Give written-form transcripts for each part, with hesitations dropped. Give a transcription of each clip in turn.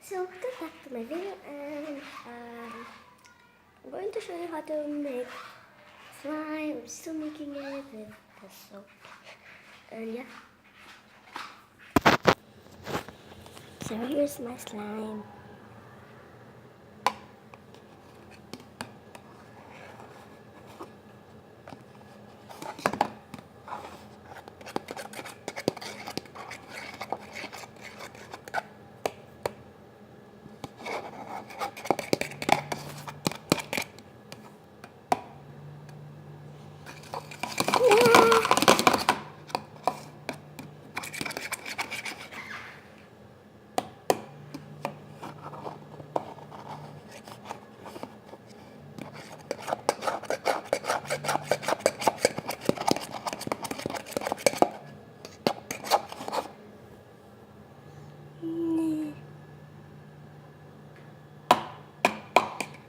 So welcome back to my video, and I'm going to show you how to make slime. I'm still making it with the soap, and yeah. So here's my slime.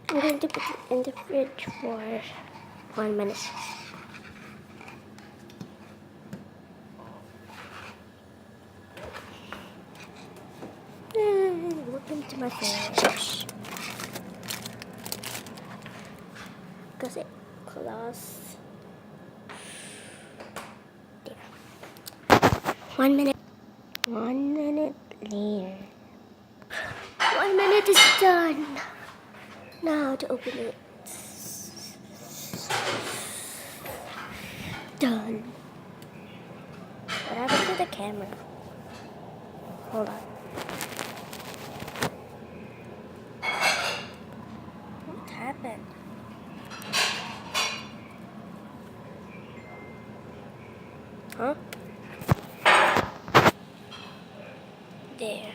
I'm going to put it in the fridge for 1 minute. Welcome to my fridge. Because it closed. There. 1 minute. 1 minute later. 1 minute is done. Now to open it. Done. What happened to the camera? Hold on. What happened? Huh? There.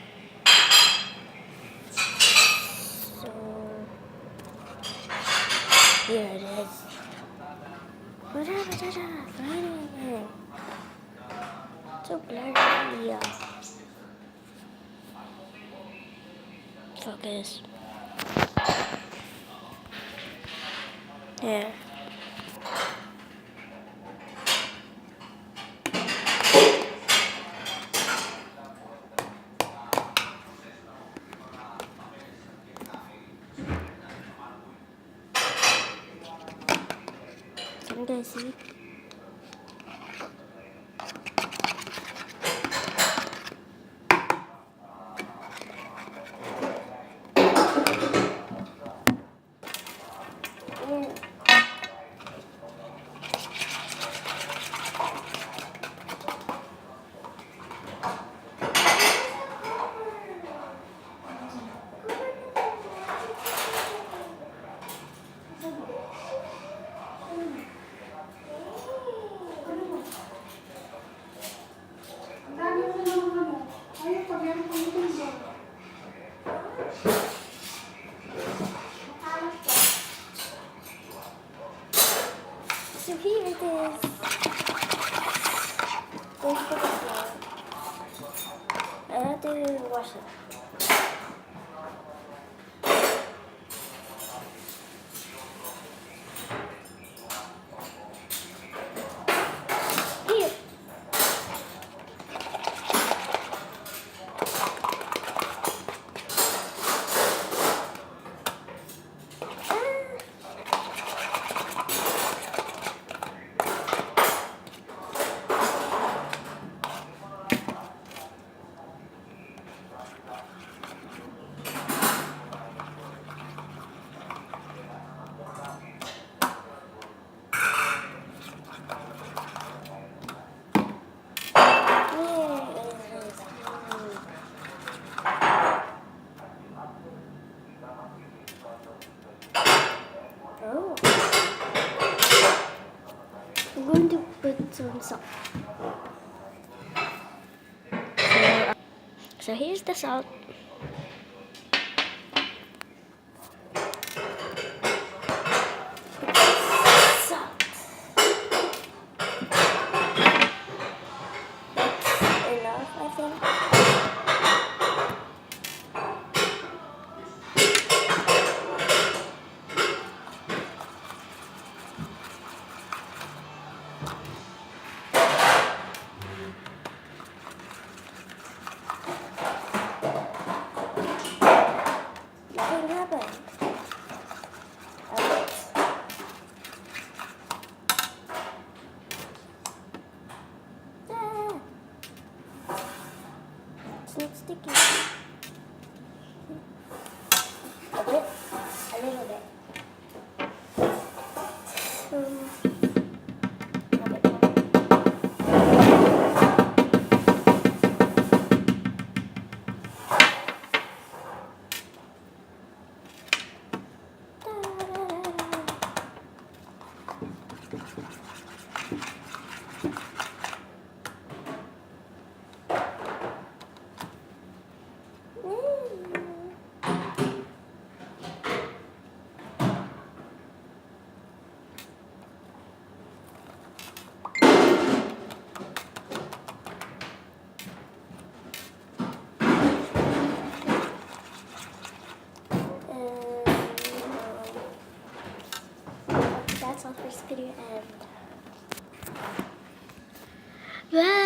So here it is. What happened? So blurry. Yeah. Focus. There. Can you guys see? So here it is. Let's put it down. I have to wash it. Here. Oh. I'm going to put some salt. So here's the salt. Salt. That's enough, I think. That's all for this video, and bye.